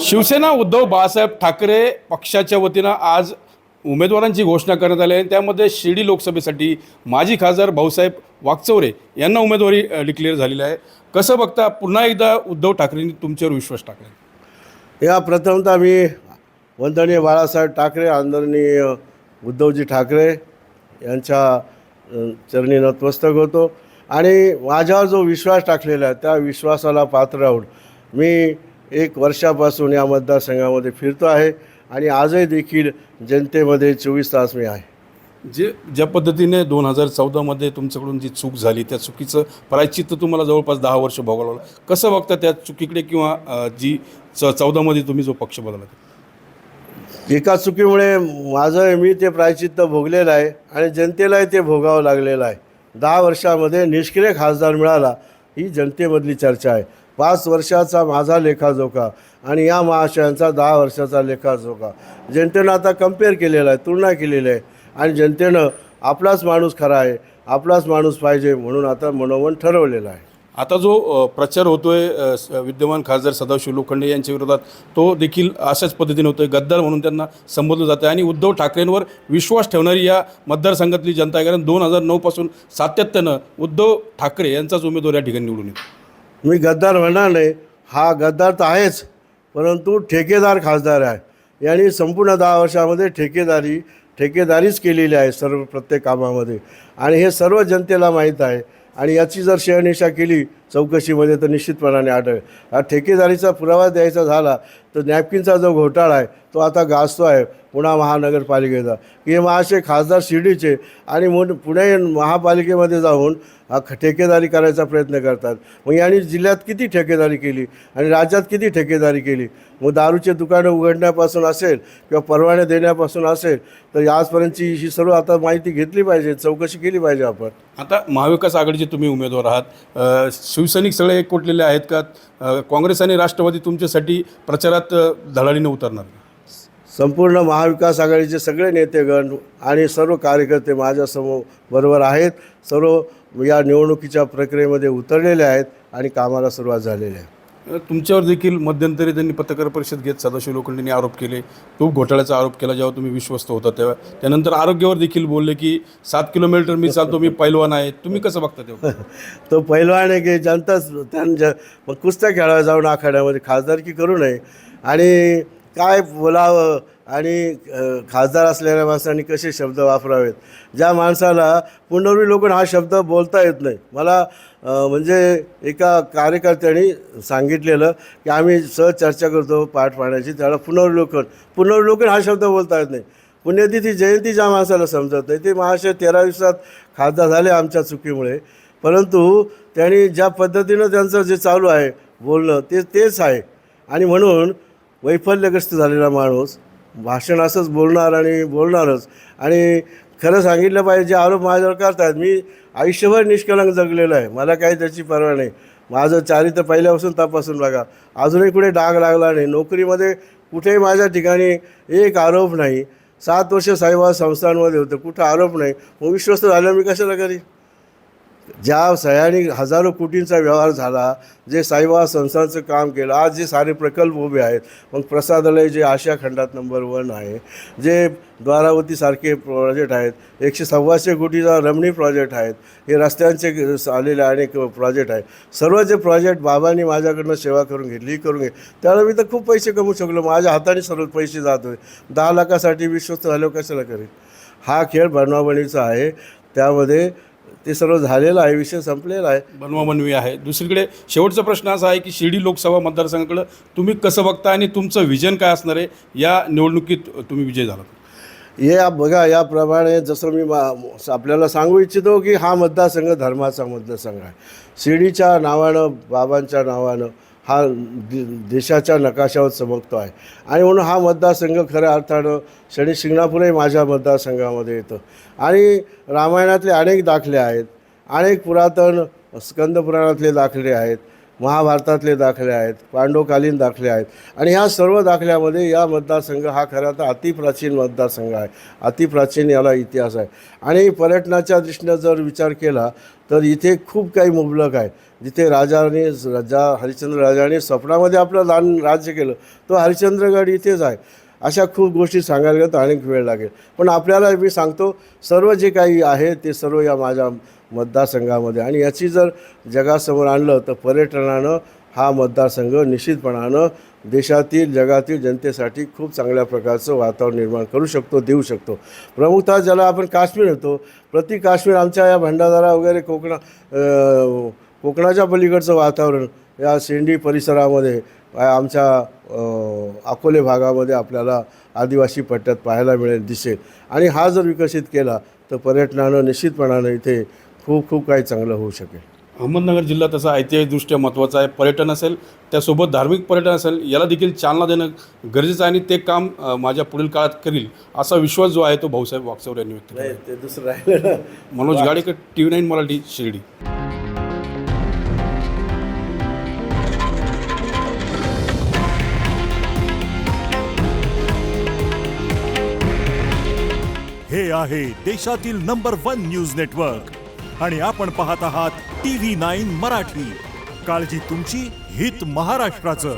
शिवसेना उद्धव बाळासाहेब ठाकरे पक्षाच्या वतीनं आज उमेदवारांची घोषणा करण्यात आली आहे। त्यामध्ये शिर्डी लोकसभेसाठी माजी खासदार भाऊसाहेब वागचौरे यांना उमेदवारी डिक्लेअर झालेली आहे। कसं बघता पुन्हा एकदा उद्धव ठाकरेंनी तुमच्यावर विश्वास टाकला? या प्रथमतः मी वंदनीय बाळासाहेब ठाकरे आदरणीय उद्धवजी ठाकरे यांच्या चरणी नतमस्तक होतो आणि माझ्यावर जो विश्वास टाकलेला आहे त्या विश्वासाला पात्र राहून मी 1 वर्षापासून या मतदारसंघामध्ये फिरतो आहे आणि आजही देखील जनतेमध्ये 24 तास मी आहे। ज्या पद्धतीने 2014मध्ये तुमच्याकडून जी चूक झाली त्या चुकीचं प्रायश्चित्त तुम्हाला जवळपास 10 वर्ष भोगावं लागलं, कसं बघता त्या चुकीकडे किंवा जी 14मध्ये तुम्ही जो पक्ष बदलला? एका चुकीमुळे मी ते प्रायश्चित्त भोगलेलं आहे आणि जनतेलाही ते भोगावं लागलेलं आहे। 10 वर्षामध्ये निष्क्रिय खासदार मिळाला ही जनतेमधली चर्चा आहे। 5 वर्षाचा माझा लेखाजोखा आणि या महाशयांचा 10 वर्षाचा लेखाजोखा जनतेनं आता कम्पेअर केलेला आहे, तुलना केलेली आहे आणि जनतेनं आपलाच माणूस खरा आहे, आपलाच माणूस पाहिजे म्हणून आता मनोमन ठरवलेलं आहे। आता जो प्रचार होतोय विद्यमान खासदार सदाशिव लोखंडे यांच्या विरोधात तो देखील अशाच पद्धतीने होतोय, गद्दार म्हणून त्यांना संबोधलं जातं आणि उद्धव ठाकरेंवर विश्वास ठेवणारी या मतदारसंघातली जनता आहे। कारण 2009 पासून सातत्यानं उद्धव ठाकरे यांचाच उमेदवार या ठिकाणी निवडून येतो। मी गद्दार म्हणणार नाही, हा गद्दार तर आहेच, परंतु ठेकेदार खासदार आहे। यांनी संपूर्ण 10 वर्षामध्ये ठेकेदारीच केलेली आहे सर्व प्रत्येक कामामध्ये आणि हे सर्व जनतेला माहीत आहे आणि याची जर शहानिशा केली चौकशीमध्ये तर निश्चितपणाने आढळेल। हा ठेकेदारीचा पुरावा द्यायचा झाला तर नॅपकिनचा जो घोटाळा आहे तो आता गाजतो आहे पुणे महानगरपालिकेचा, की हे महाशय खासदार शिर्डीचे आणि पुणे महापालिकेमध्ये जाऊन ठेकेदारी करायचा प्रयत्न करतात। मग यांनी जिल्ह्यात किती ठेकेदारी केली आणि राज्यात किती ठेकेदारी केली? मग दारूचे दुकानं उघडण्यापासून असेल किंवा परवाने देण्यापासून असेल तर आजपर्यंतची ही सर्व आता माहिती घेतली पाहिजे, चौकशी केली पाहिजे आपण। आता महाविकास आघाडीचे तुम्ही उमेदवार आहात, शिवसैनिक सगळे एकवटलेले आहेत का? काँग्रेस आणि राष्ट्रवादी तुमच्यासाठी प्रचारात धडाडीने उतरणार? संपूर्ण महाविकास आघाडीचे सगळे नेतेगण आणि सर्व कार्यकर्ते माझ्यासमोर बरोबर आहेत। सर्व या निवडणुकीच्या प्रक्रियेमध्ये उतरलेले आहेत आणि कामाला सुरुवात झालेली आहे। तुमच्यावर देखील मध्यंतरी त्यांनी पत्रकार परिषद घेत सदाशिव लोखंडेंनी आरोप केले, खूप घोटाळ्याचा आरोप केला जेव्हा तुम्ही विश्वस्त होता तेव्हा। त्यानंतर आरोग्यावर देखील बोलले की 7 किलोमीटर मी चालतो, मी पैलवान आहे। तुम्ही कसं बघता तेव्हा? तो पैलवान आहे की जनताच मग कुस्त्या खेळायला जाऊन आखाड्यामध्ये खासदारकी करू नये आणि काय बोलावं आणि खासदार असलेल्या माणसांनी कसे शब्द वापरावेत? ज्या माणसाला पुनर्विलोकन हा शब्द बोलता येत नाही, मला म्हणजे एका कार्यकर्त्यांनी सांगितलेलं की आम्ही सहज चर्चा करतो पाठ पाण्याची, त्याला पुनर्विलोकन हा शब्द बोलता येत नाही। पुण्यतिथी जयंती ज्या माणसाला समजत नाही ते महाशय 13 दिवसात खासदार झाले आमच्या चुकीमुळे, परंतु त्यांनी ज्या पद्धतीनं त्यांचं जे चालू आहे बोलणं तेच आहे आणि म्हणून वैफल्यग्रस्त झालेला माणूस भाषण असंच बोलणार आणि बोलणारच। आणि खरं सांगितलं पाहिजे, जे आरोप माझ्यावर करतात, मी आयुष्यभर निष्कलंक जगलेलो आहे, मला काही त्याची पर्वा नाही। माझं चारित्र्य पहिल्यापासून तपासून बघा, अजूनही कुठे डाग लागला नाही, नोकरीमध्ये कुठेही माझ्या ठिकाणी एक आरोप नाही। 7 वर्ष साईबाबा संस्थांमध्ये होतं, कुठं आरोप नाही, मग विश्वस्त झालं मी कशाला करी? ज्या सह्याने हजारो कोटींचा व्यवहार झाला, जे साईबाबा संस्थांचं काम केलं, आज जे सारे प्रकल्प उभे आहेत, मग प्रसादालय जे आशिया खंडात नंबर 1 आहे, जे द्वारावतीसारखे प्रोजेक्ट आहेत, 100-125 कोटीचा रमणी प्रोजेक्ट आहेत, हे रस्त्यांचे आलेले अनेक प्रोजेक्ट आहेत, सर्व जे प्रोजेक्ट बाबांनी माझ्याकडनं सेवा करून घेतली त्याला मी तर खूप पैसे कमवू शकलो। माझ्या हाताने सर्व पैसे जात होते। 10 लाखासाठी विश्वस्त झाल्यावर कशाला करेल? हा खेळ बनवाबनवीचा आहे, त्यामध्ये ते सर्व झालेलं आहे, विषय संपलेला आहे, बनवाबनवी आहे। दुसरीकडे शेवटचा प्रश्न असा आहे की शिर्डी लोकसभा मतदारसंघाकडे तुम्ही कसं बघता आणि तुमचं विजन काय असणार आहे? या निवडणुकीत तुम्ही विजय झाला? हे बघा, याप्रमाणे जसं मी आपल्याला सांगू इच्छितो की हा मतदारसंघ धर्माचा मतदारसंघ आहे। शिर्डीच्या नावानं, बाबांच्या नावानं हा देशाच्या नकाशावर चमकतो आहे आणि म्हणून हा मतदारसंघ खऱ्या अर्थानं शनी शिंगणापूरही माझ्या मतदारसंघामध्ये येतं आणि रामायणातले अनेक दाखले आहेत, अनेक पुरातन स्कंद पुराणातले दाखले आहेत, महाभारतातले दाखले आहेत, पांडवकालीन दाखले आहेत आणि ह्या सर्व दाखल्यामध्ये या मतदारसंघ हा खरा तर अतिप्राचीन मतदारसंघ आहे. अतिप्राचीन याला इतिहास आहे आणि पर्यटनाच्या दृष्टीनं जर विचार केला तर इथे खूप काही मुबलक आहे. जिथे हरिश्चंद्र राजाने स्वप्नामध्ये आपलं राज्य केलं तो हरिश्चंद्रगड इथेच आहे. अशा खूप गोष्टी सांगायला गेलं तर अनेक वेळ लागेल, पण आपल्याला मी सांगतो सर्व जे काही आहे ते सर्व या माझ्या मतदारसंघामध्ये आणि याची जर जगासमोर आणलं तर पर्यटनानं हा मतदारसंघ निश्चितपणानं देशातील जगातील जनतेसाठी खूप चांगल्या प्रकारचं वातावरण निर्माण करू शकतो, देऊ शकतो. प्रमुखतः ज्याला आपण काश्मीर होतो, प्रति काश्मीर आमच्या या भंडारा वगैरे कोकणाच्या पलीकडचं वातावरण या शेंडी परिसरामध्ये आमच्या अकोले भागामध्ये आपल्याला आदिवासी पट्ट्यात पाहायला दिसेल आणि हा जर विकसित केला तर पर्यटनानं निश्चितपणानं इथे खूप खूप काही चांगलं होऊ शकेल. अहमदनगर जिल्हा तसा ऐतिहासिकदृष्ट्या महत्त्वाचा आहे. पर्यटन असेल त्यासोबत धार्मिक पर्यटन असेल याला देखील चालना देणं गरजेचं आहे आणि ते काम माझ्या पुढील काळात करील असा विश्वास जो आहे तो भाऊसाहेब वागचौर यांनी व्यक्त केला. ते दुसरं राहिलं ना. मनोज गाडेकर, TV9 मराठी, शिर्डी. हे आहे देशातील नंबर 1 न्यूज नेटवर्क आणि आपण पाहत आहात TV9 मराठी. काळजी तुमची, हित महाराष्ट्राचं.